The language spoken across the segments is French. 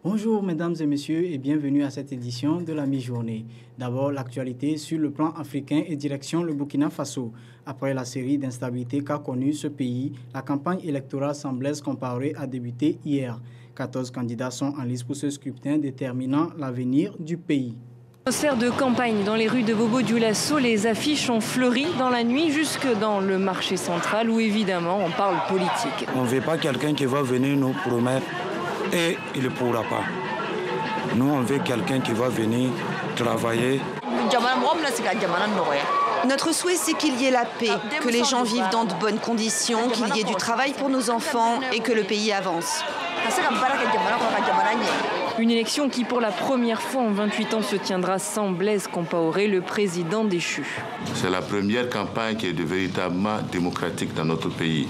Bonjour mesdames et messieurs et bienvenue à cette édition de la mi-journée. D'abord, l'actualité sur le plan africain et direction le Burkina Faso. Après la série d'instabilités qu'a connue ce pays, la campagne électorale sans Blaise Compaoré a débuté hier. 14 candidats sont en lice pour ce scrutin déterminant l'avenir du pays. Atmosphère de campagne dans les rues de Bobo-Dioulasso, les affiches ont fleuri dans la nuit jusque dans le marché central où évidemment on parle politique. On ne veut pas quelqu'un qui va venir nous promettre et il ne pourra pas. Nous on veut quelqu'un qui va venir travailler. Notre souhait, c'est qu'il y ait la paix, que les gens vivent dans de bonnes conditions, qu'il y ait du travail pour nos enfants et que le pays avance. Une élection qui, pour la première fois en 28 ans, se tiendra sans Blaise Compaoré, le président déchu. C'est la première campagne qui est véritablement démocratique dans notre pays.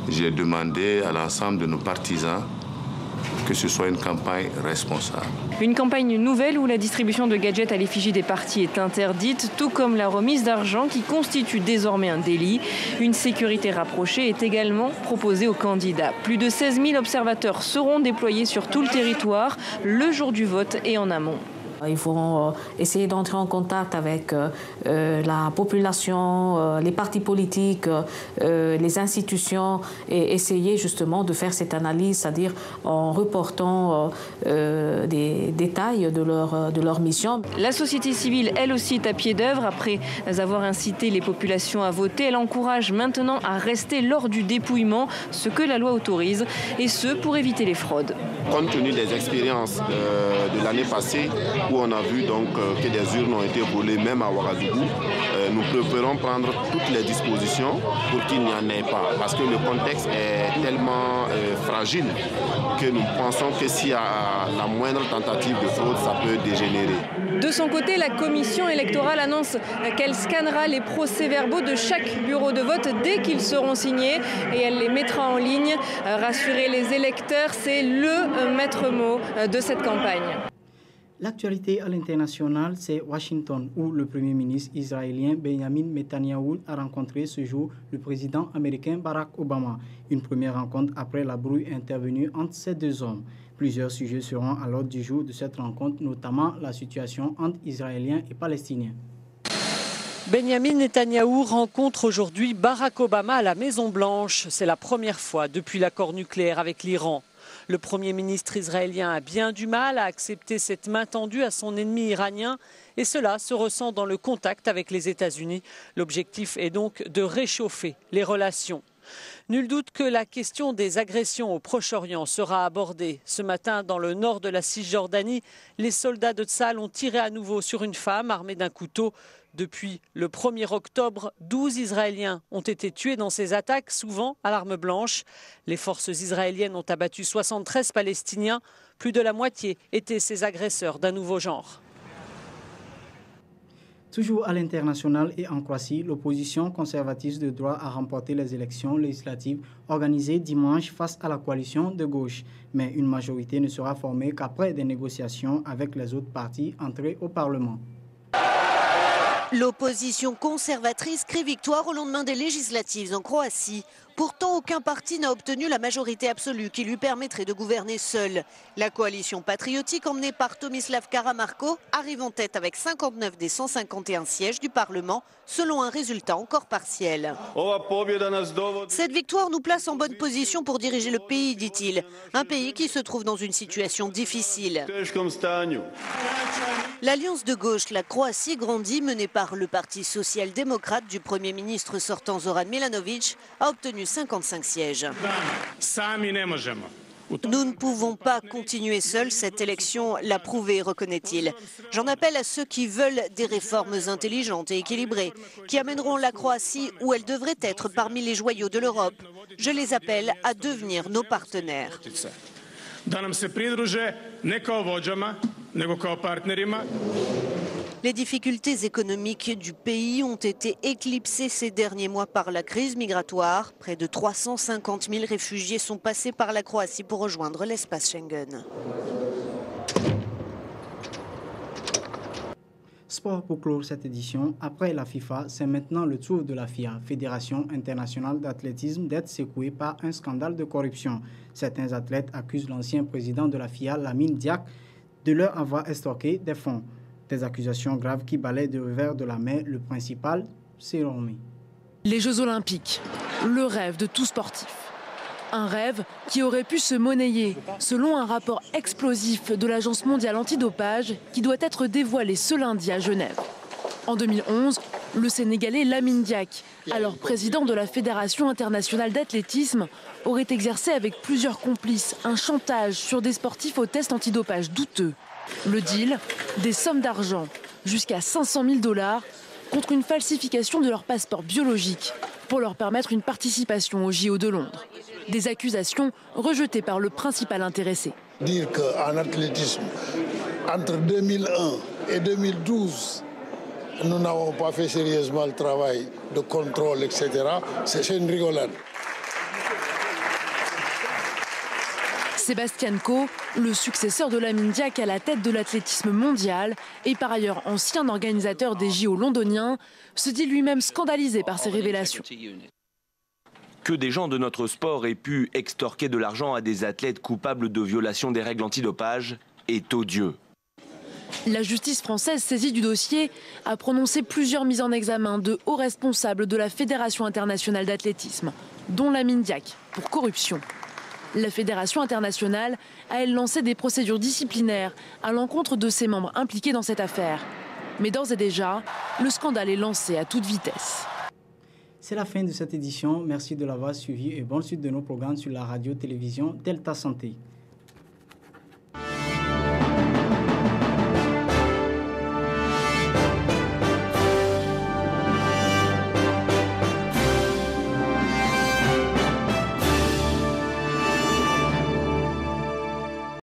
J'ai demandé à l'ensemble de nos partisans que ce soit une campagne responsable. Une campagne nouvelle où la distribution de gadgets à l'effigie des partis est interdite, tout comme la remise d'argent qui constitue désormais un délit. Une sécurité rapprochée est également proposée aux candidats. Plus de 16 000 observateurs seront déployés sur tout le territoire le jour du vote et en amont. Ils vont essayer d'entrer en contact avec la population, les partis politiques, les institutions et essayer justement de faire cette analyse, c'est-à-dire en reportant des détails de leur mission. La société civile, elle aussi, est à pied d'œuvre. Après avoir incité les populations à voter, elle encourage maintenant à rester lors du dépouillement, ce que la loi autorise, et ce pour éviter les fraudes. Compte tenu des expériences de l'année passée, où on a vu donc que des urnes ont été volées même à Ouagadougou, nous préférons prendre toutes les dispositions pour qu'il n'y en ait pas. Parce que le contexte est tellement fragile que nous pensons que s'il y a la moindre tentative de fraude, ça peut dégénérer. De son côté, la commission électorale annonce qu'elle scannera les procès-verbaux de chaque bureau de vote dès qu'ils seront signés et elle les mettra en ligne. Rassurer les électeurs, c'est le maître mot de cette campagne. L'actualité à l'international, c'est Washington, où le Premier ministre israélien Benjamin Netanyahou a rencontré ce jour le président américain Barack Obama. Une première rencontre après la brouille intervenue entre ces deux hommes. Plusieurs sujets seront à l'ordre du jour de cette rencontre, notamment la situation entre Israéliens et Palestiniens. Benjamin Netanyahou rencontre aujourd'hui Barack Obama à la Maison-Blanche. C'est la première fois depuis l'accord nucléaire avec l'Iran. Le Premier ministre israélien a bien du mal à accepter cette main tendue à son ennemi iranien et cela se ressent dans le contact avec les États-Unis. L'objectif est donc de réchauffer les relations. Nul doute que la question des agressions au Proche-Orient sera abordée. Ce matin, dans le nord de la Cisjordanie, les soldats de Tsahal ont tiré à nouveau sur une femme armée d'un couteau. Depuis le 1er octobre, 12 Israéliens ont été tués dans ces attaques, souvent à l'arme blanche. Les forces israéliennes ont abattu 73 Palestiniens. Plus de la moitié étaient ces agresseurs d'un nouveau genre. Toujours à l'international et en Croatie, l'opposition conservatrice de droite a remporté les élections législatives organisées dimanche face à la coalition de gauche. Mais une majorité ne sera formée qu'après des négociations avec les autres partis entrés au Parlement. L'opposition conservatrice crie victoire au lendemain des législatives en Croatie. Pourtant, aucun parti n'a obtenu la majorité absolue qui lui permettrait de gouverner seul. La coalition patriotique emmenée par Tomislav Karamarko arrive en tête avec 59 des 151 sièges du Parlement, selon un résultat encore partiel. Cette victoire nous place en bonne position pour diriger le pays, dit-il. Un pays qui se trouve dans une situation difficile. L'alliance de gauche, la Croatie, grandit, menée par le parti social-démocrate du Premier ministre sortant Zoran Milanović, a obtenu 55 sièges. Nous ne pouvons pas continuer seuls, cette élection l'a prouvé, reconnaît-il. J'en appelle à ceux qui veulent des réformes intelligentes et équilibrées, qui amèneront la Croatie où elle devrait être parmi les joyaux de l'Europe. Je les appelle à devenir nos partenaires. Les difficultés économiques du pays ont été éclipsées ces derniers mois par la crise migratoire. Près de 350 000 réfugiés sont passés par la Croatie pour rejoindre l'espace Schengen. Sport pour clore cette édition. Après la FIFA, c'est maintenant le tour de la FIA, Fédération internationale d'athlétisme, d'être secouée par un scandale de corruption. Certains athlètes accusent l'ancien président de la FIA, Lamine Diack, de leur avoir estorqué des fonds. Des accusations graves qui balayent de revers de la main le principal, c'est Romé. Les Jeux Olympiques, le rêve de tout sportif. Un rêve qui aurait pu se monnayer, selon un rapport explosif de l'Agence mondiale antidopage qui doit être dévoilé ce lundi à Genève. En 2011, le Sénégalais Lamine Diack, alors président de la Fédération internationale d'athlétisme, aurait exercé avec plusieurs complices un chantage sur des sportifs aux tests antidopage douteux. Le deal, des sommes d'argent, jusqu'à 500 000 $, contre une falsification de leur passeport biologique pour leur permettre une participation au JO de Londres. Des accusations rejetées par le principal intéressé. Dire qu'en athlétisme, entre 2001 et 2012, nous n'avons pas fait sérieusement le travail de contrôle, etc., c'est une rigolade. Sébastien Coe, le successeur de Lamine Diack à la tête de l'athlétisme mondial et par ailleurs ancien organisateur des JO londoniens, se dit lui-même scandalisé par ces révélations. Que des gens de notre sport aient pu extorquer de l'argent à des athlètes coupables de violation des règles antidopage est odieux. La justice française saisie du dossier a prononcé plusieurs mises en examen de hauts responsables de la Fédération internationale d'athlétisme, dont Lamine Diack, pour corruption. La Fédération internationale a, elle, lancé des procédures disciplinaires à l'encontre de ses membres impliqués dans cette affaire. Mais d'ores et déjà, le scandale est lancé à toute vitesse. C'est la fin de cette édition. Merci de l'avoir suivi et bonne suite de nos programmes sur la radio-télévision Delta Santé.